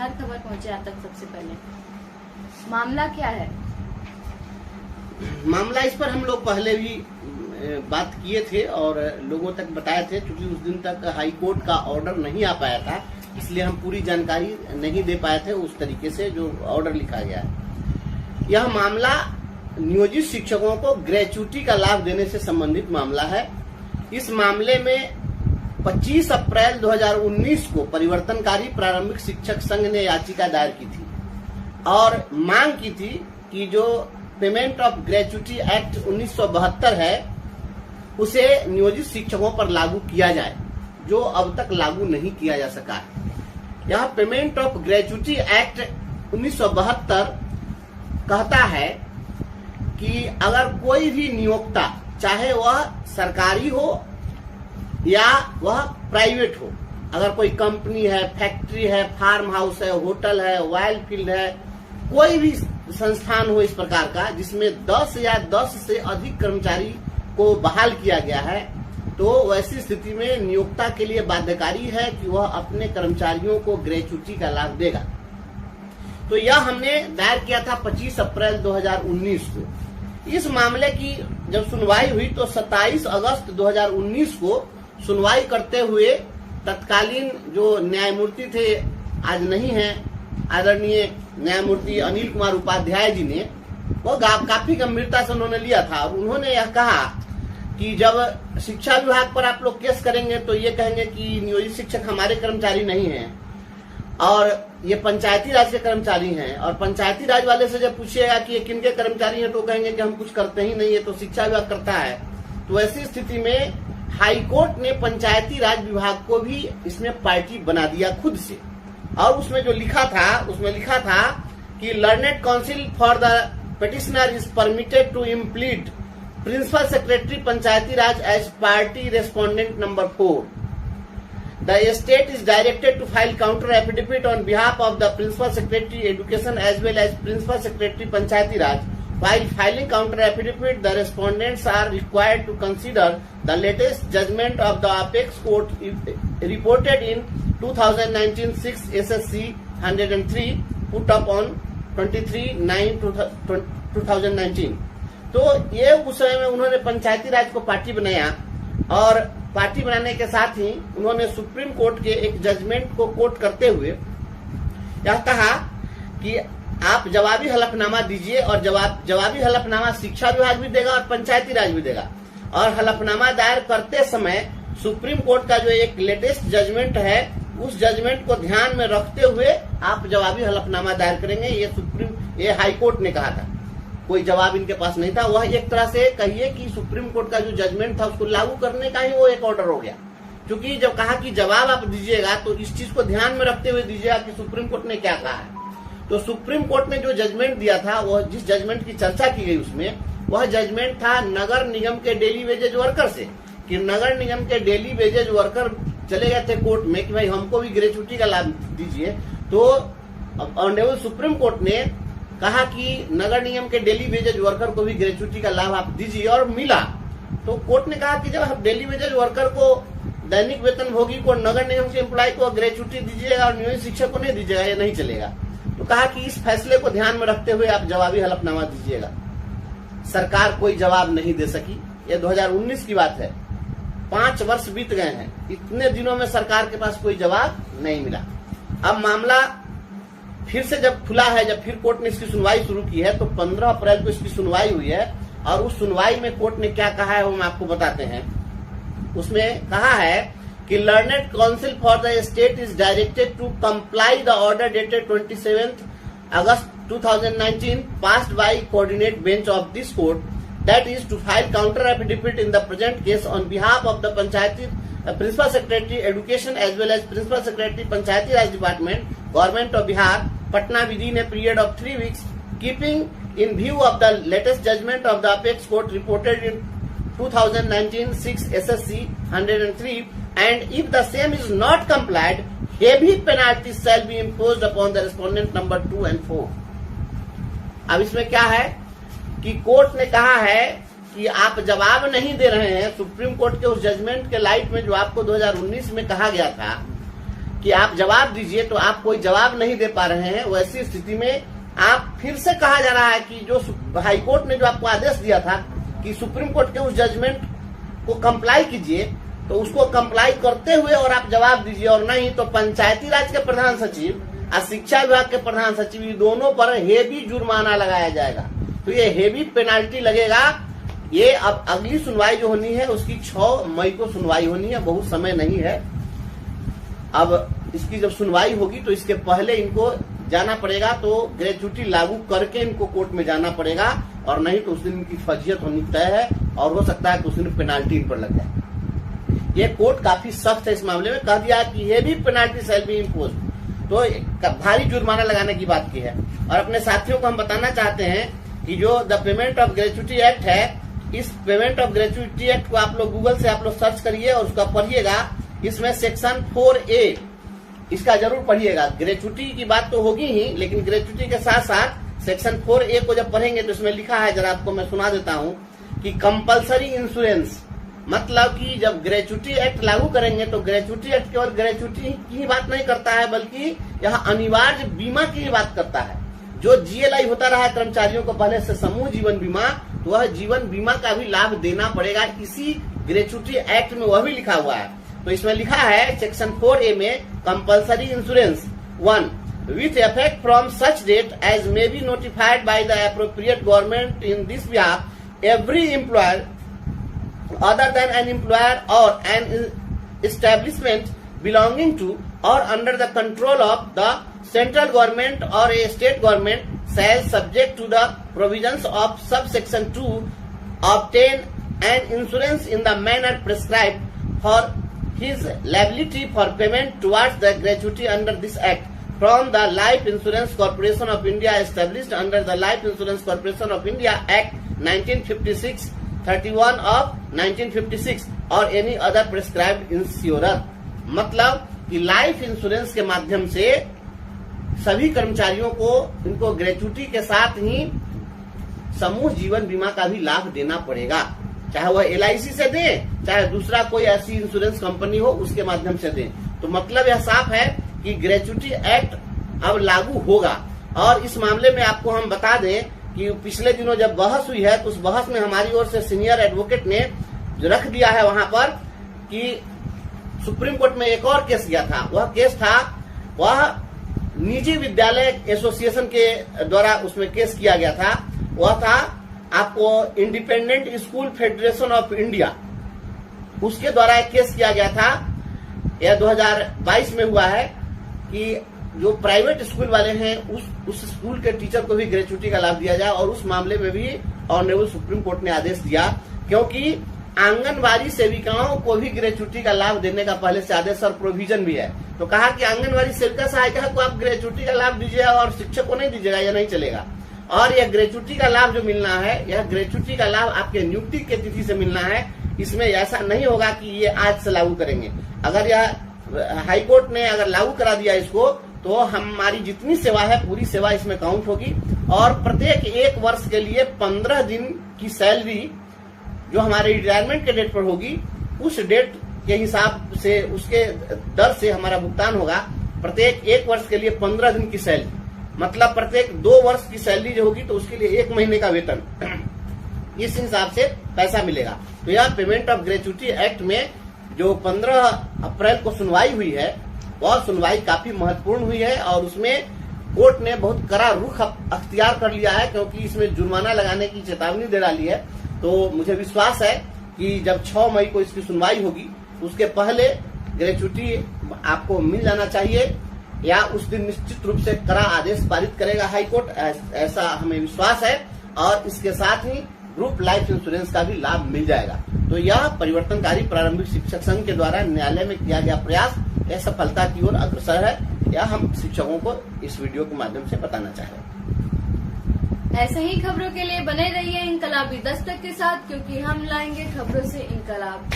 हर खबर पहुंचे आप तक सबसे पहले। मामला क्या है? मामला इस पर हम लोग पहले भी बात किए थे और लोगों तक बताए थे, क्योंकि उस दिन तक हाई कोर्ट का ऑर्डर नहीं आ पाया था, इसलिए हम पूरी जानकारी नहीं दे पाए थे उस तरीके से जो ऑर्डर लिखा गया है। यह मामला नियोजित शिक्षकों को ग्रेच्युटी का लाभ देने से संबंधित मामला है। इस मामले में 25 अप्रैल 2019 को परिवर्तनकारी प्रारंभिक शिक्षक संघ ने याचिका दायर की थी और मांग की थी कि जो पेमेंट ऑफ ग्रेच्युटी एक्ट 1972 है उसे नियोजित शिक्षकों पर लागू किया जाए, जो अब तक लागू नहीं किया जा सका है। यह पेमेंट ऑफ ग्रेच्युटी एक्ट 1972 कहता है कि अगर कोई भी नियोक्ता, चाहे वह सरकारी हो या वह प्राइवेट हो, अगर कोई कंपनी है, फैक्ट्री है, फार्म हाउस है, होटल है, ऑयल फील्ड है, कोई भी संस्थान हो इस प्रकार का जिसमें 10 या 10 से अधिक कर्मचारी को बहाल किया गया है, तो वैसी स्थिति में नियोक्ता के लिए बाध्यकारी है कि वह अपने कर्मचारियों को ग्रेच्युटी का लाभ देगा। तो यह हमने दायर किया था 25 अप्रैल 2019 को। इस मामले की जब सुनवाई हुई तो 27 अगस्त 2019 को सुनवाई करते हुए तत्कालीन जो न्यायमूर्ति थे, आज नहीं है, आदरणीय न्यायमूर्ति अनिल कुमार उपाध्याय जी ने, वो काफी गंभीरता से उन्होंने लिया था और उन्होंने यह कहा कि जब शिक्षा विभाग पर आप लोग केस करेंगे तो ये कहेंगे कि नियोजित शिक्षक हमारे कर्मचारी नहीं हैं और ये पंचायती राज के कर्मचारी हैं, और पंचायती राज वाले से जब पूछिएगा कि ये किनके कर्मचारी हैं तो कहेंगे कि हम कुछ करते ही नहीं है, तो शिक्षा विभाग करता है। तो ऐसी स्थिति में हाईकोर्ट ने पंचायती राज विभाग को भी इसमें पार्टी बना दिया खुद से, और उसमें जो लिखा था उसमें लिखा था कि learned counsel for the petitioner is permitted to implead principal secretary Panchayati Raj as party respondent number 4। The state is directed to file counter affidavit on behalf of the Principal Secretary Education as well as Principal Secretary Panchayati Raj. While filing counter affidavit, the respondents are required to consider the latest judgment of the Apex Court reported in 2019 6 SSC 103 put up on 23/9/2019। तो ये उस समय में उन्होंने पंचायती राज को party बनाया और party बनाने के साथ ही उन्होंने सुप्रीम कोर्ट के एक जजमेंट को कोट करते हुए यह कहा कि आप जवाबी हलफनामा दीजिए, और जवाबी हलफनामा शिक्षा विभाग भी देगा और पंचायती राज भी देगा। और हलफनामा दायर करते समय सुप्रीम कोर्ट का जो एक लेटेस्ट जजमेंट है उस जजमेंट को ध्यान में रखते हुए आप जवाबी हलफनामा दायर करेंगे, ये हाई कोर्ट ने कहा था। कोई जवाब इनके पास नहीं था। वह एक तरह से कहिए कि सुप्रीम कोर्ट का जो जजमेंट था उसको लागू करने का ही वो एक ऑर्डर हो गया, क्योंकि जब कहा कि जवाब आप दीजिएगा तो इस चीज को ध्यान में रखते हुए दीजिएगा कि सुप्रीम कोर्ट ने क्या कहा है। तो सुप्रीम कोर्ट ने जो जजमेंट दिया था, वह जिस जजमेंट की चर्चा की गई उसमें वह जजमेंट था नगर निगम के डेली वेजेज वर्कर से, कि नगर निगम के डेली वेजेज वर्कर चले गए थे कोर्ट में कि भाई हमको भी ग्रेच्युटी का लाभ दीजिए। तो ऑनरेबल सुप्रीम कोर्ट ने कहा कि नगर निगम के डेली वेजेज वर्कर को भी ग्रेच्युटी का लाभ आप दीजिए, और मिला। तो कोर्ट ने कहा कि जब आप डेली वेजेज वर्कर को, दैनिक वेतन भोगी को, नगर निगम के एम्प्लॉय को ग्रेच्युटी दीजिएगा और नियोजित शिक्षक को नहीं दीजिएगा, ये नहीं चलेगा। तो कहा कि इस फैसले को ध्यान में रखते हुए आप जवाबी हलफनामा दीजिएगा। सरकार कोई जवाब नहीं दे सकी। ये 2019 की बात है, 5 वर्ष बीत गए हैं, इतने दिनों में सरकार के पास कोई जवाब नहीं मिला। अब मामला फिर से जब खुला है, जब फिर कोर्ट ने इसकी सुनवाई शुरू की है, तो 15 अप्रैल को इसकी सुनवाई हुई है, और उस सुनवाई में कोर्ट ने क्या कहा है वो हम आपको बताते हैं। उसमें कहा है कि learned counsel for the state is directed to comply the order dated 27 August 2019 passed by coordinate bench of this court, that is to file counter affidavit in the present case on behalf of the Panchayati principal secretary education as well as principal secretary Panchayati Raj department, government of Bihar, Patna within a period of 3 weeks, keeping in view of the latest judgment of the Apex Court reported in 2019 6 SSC 103, and if the same is not complied, heavy penalties shall be imposed upon the respondent number 2 and 4। अब इसमें क्या है कि court ने कहा है कि आप जवाब नहीं दे रहे हैं सुप्रीम कोर्ट के उस जजमेंट के लाइट में जो आपको 2019 में कहा गया था कि आप जवाब दीजिए, तो आप कोई जवाब नहीं दे पा रहे हैं। वैसी स्थिति में आप फिर से कहा जा रहा है कि जो हाईकोर्ट ने जो आपको आदेश दिया था कि सुप्रीम कोर्ट के उस जजमेंट को कंप्लाई कीजिए, तो उसको कंप्लाई करते हुए और आप जवाब दीजिए, और नहीं तो पंचायती राज के प्रधान सचिव और शिक्षा विभाग के प्रधान सचिव दोनों पर हेवी जुर्माना लगाया जाएगा। तो ये हेवी पेनाल्टी लगेगा। ये अब अगली सुनवाई जो होनी है उसकी 6 मई को सुनवाई होनी है, बहुत समय नहीं है। अब इसकी जब सुनवाई होगी तो इसके पहले इनको जाना पड़ेगा, तो ग्रेच्युटी लागू करके इनको कोर्ट में जाना पड़ेगा, और नहीं तो उस दिन इनकी फर्जियत होनी तय है, और हो सकता है कि उस दिन पेनाल्टी इन पर लग जाए। ये कोर्ट काफी सख्त है इस मामले में, कह दिया कि ये भी पेनाल्टी शैल बी इम्पोज, तो भारी जुर्माना लगाने की बात की है। और अपने साथियों को हम बताना चाहते हैं कि जो the payment of gratuity act है, इस पेमेंट ऑफ ग्रेच्युटी एक्ट को आप लोग गूगल से आप लोग सर्च करिए और उसका पढ़िएगा। इसमें सेक्शन 4A इसका जरूर पढ़िएगा। ग्रेच्युटी की बात तो होगी ही, लेकिन ग्रेच्युटी के साथ साथ सेक्शन 4A को जब पढ़ेंगे तो इसमें लिखा है, जरा आपको मैं सुना देता हूँ कि कंपलसरी इंश्योरेंस, मतलब कि जब ग्रेच्युटी एक्ट लागू करेंगे तो ग्रेच्युटी एक्ट केवल ग्रेच्युटी की ही बात नहीं करता है, बल्कि यह अनिवार्य बीमा की ही बात करता है। जो GLI होता रहा है कर्मचारियों को पहले से, समूह जीवन बीमा, तो वह जीवन बीमा का भी लाभ देना पड़ेगा। इसी ग्रेच्युटी एक्ट में वह भी लिखा हुआ है। तो इसमें लिखा है सेक्शन 4A में, compulsory insurance 1 with effect from such date as may be notified by the appropriate government in this behalf, every employer other than an employer or an establishment belonging to or under the control of the central government or a state government shall, subject to the provisions of subsection 2, obtain an insurance in the manner prescribed for his liability for payment towards the gratuity under this act from the Life Insurance Corporation of India established under the Life Insurance Corporation of India Act 1956, 31 of 1956 और any other prescribed insurer। मतलब कि life insurance के माध्यम से सभी कर्मचारियों को इनको ग्रेच्युटी के साथ ही समूह जीवन बीमा का भी लाभ देना पड़ेगा, चाहे वह LIC से दे, चाहे दूसरा कोई ऐसी इंश्योरेंस कंपनी हो उसके माध्यम से दे। तो मतलब यह साफ है कि ग्रेच्युटी एक्ट अब लागू होगा। और इस मामले में आपको हम बता दें कि पिछले दिनों जब बहस हुई है, तो उस बहस में हमारी ओर से सीनियर एडवोकेट ने जो रख दिया है वहां पर कि सुप्रीम कोर्ट में एक और केस गया था। वह केस था, वह निजी विद्यालय एसोसिएशन के द्वारा उसमें केस किया गया था। वह था आपको independent school federation of India, उसके द्वारा एक केस किया गया था। यह 2022 में हुआ है कि जो प्राइवेट स्कूल वाले हैं उस स्कूल के टीचर को भी ग्रेच्युटी का लाभ दिया जाए, और उस मामले में भी ऑनरेबल सुप्रीम कोर्ट ने आदेश दिया, क्योंकि आंगनबाड़ी सेविकाओं को भी ग्रेच्युटी का लाभ देने का पहले से आदेश और प्रोविजन भी है। तो कहा कि आंगनबाड़ी सेविका सहायिका को आप ग्रेच्युटी का लाभ दीजिएगा और शिक्षक को नहीं दीजिएगा, यह नहीं चलेगा। और यह ग्रेच्युटी का लाभ जो मिलना है, यह ग्रेच्युटी का लाभ आपके नियुक्ति के तिथि से मिलना है। इसमें ऐसा नहीं होगा कि ये आज से लागू करेंगे। अगर यह हाईकोर्ट ने अगर लागू करा दिया इसको, तो हमारी जितनी सेवा है पूरी सेवा इसमें काउंट होगी, और प्रत्येक 1 वर्ष के लिए 15 दिन की सैलरी जो हमारे रिटायरमेंट के डेट पर होगी, उस डेट के हिसाब से उसके दर से हमारा भुगतान होगा। प्रत्येक 1 वर्ष के लिए 15 दिन की सैलरी, मतलब प्रत्येक 2 वर्ष की सैलरी जो होगी तो उसके लिए 1 महीने का वेतन, इस हिसाब से पैसा मिलेगा। तो यह पेमेंट ऑफ ग्रेच्युटी एक्ट में जो 15 अप्रैल को सुनवाई हुई है, वह सुनवाई काफी महत्वपूर्ण हुई है, और उसमें कोर्ट ने बहुत कड़ा रुख अख्तियार कर लिया है, क्योंकि इसमें जुर्माना लगाने की चेतावनी दे डाली है। तो मुझे विश्वास है कि जब 6 मई को इसकी सुनवाई होगी, उसके पहले ग्रेच्युटी आपको मिल जाना चाहिए, या उस दिन निश्चित रूप से कड़ा आदेश पारित करेगा हाईकोर्ट, ऐसा हमें विश्वास है। और इसके साथ ही ग्रुप लाइफ इंश्योरेंस का भी लाभ मिल जाएगा। तो यह परिवर्तनकारी प्रारंभिक शिक्षक संघ के द्वारा न्यायालय में किया गया प्रयास यह सफलता की ओर अग्रसर है, यह हम शिक्षकों को इस वीडियो के माध्यम से बताना चाह रहे हैं। ऐसे ही खबरों के लिए बने रहिए इनकलाबी दस्तक के साथ, क्योंकि हम लाएंगे खबरों से इनकलाब।